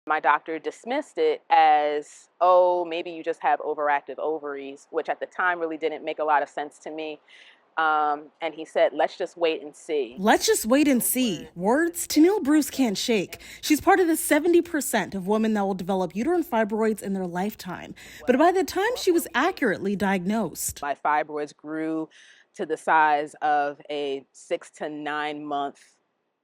My doctor dismissed it as, oh, maybe you just have overactive ovaries, which at the time really didn't make a lot of sense to me. And he said, let's just wait and see. Let's just wait and see. Words Tennille Bruce can't shake. She's part of the 70% of women that will develop uterine fibroids in their lifetime. But by the time she was accurately diagnosed, my fibroids grew to the size of a 6 to 9 month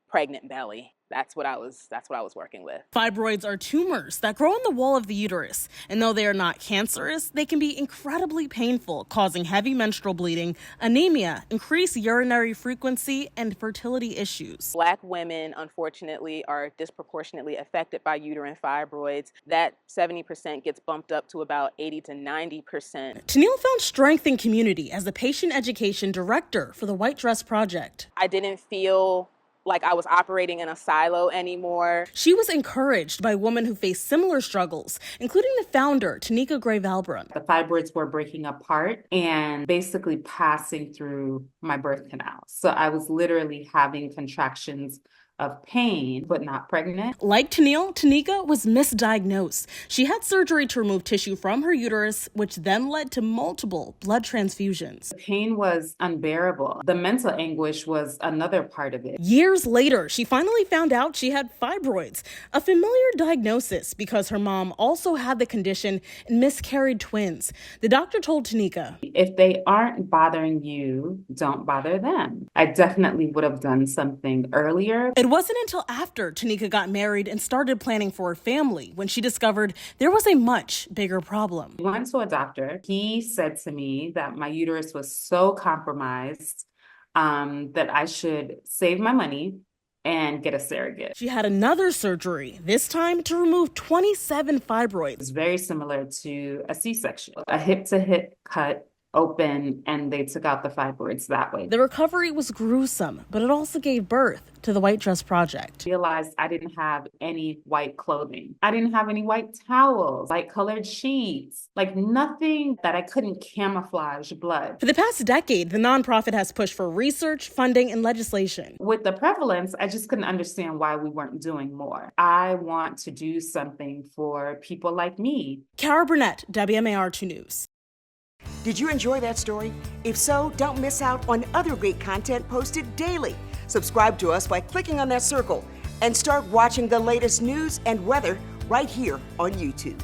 pregnant belly. That's what I was working with. Fibroids are tumors that grow in the wall of the uterus, and though they are not cancerous, they can be incredibly painful, causing heavy menstrual bleeding, anemia, increased urinary frequency, and fertility issues. Black women, unfortunately, are disproportionately affected by uterine fibroids. That 70% gets bumped up to about 80 to 90%. Tennille found strength in community as the patient education director for the White Dress Project. I didn't feel like I was operating in a silo anymore. She was encouraged by women who faced similar struggles, including the founder, Tanika Gray-Valbrun. The fibroids were breaking apart and basically passing through my birth canal. So I was literally having contractions of pain, but not pregnant. Like Tennille, Tanika was misdiagnosed. She had surgery to remove tissue from her uterus, which then led to multiple blood transfusions. The pain was unbearable. The mental anguish was another part of it. Years later, she finally found out she had fibroids, a familiar diagnosis because her mom also had the condition and miscarried twins. The doctor told Tanika, if they aren't bothering you, don't bother them. I definitely would have done something earlier. It wasn't until after Tanika got married and started planning for her family when she discovered there was a much bigger problem. I went to a doctor. He said to me that my uterus was so compromised that I should save my money and get a surrogate. She had another surgery, this time to remove 27 fibroids. It's very similar to a C-section, a hip-to-hip cut, open, and they took out the fibroids that way. The recovery was gruesome, but it also gave birth to the White Dress Project. I realized I didn't have any white clothing. I didn't have any white towels, light colored sheets, like nothing that I couldn't camouflage blood. For the past decade, the nonprofit has pushed for research, funding, and legislation. With the prevalence, I just couldn't understand why we weren't doing more. I want to do something for people like me. Cara Burnett, WMAR 2 News. Did you enjoy that story? If so, don't miss out on other great content posted daily. Subscribe to us by clicking on that circle and start watching the latest news and weather right here on YouTube.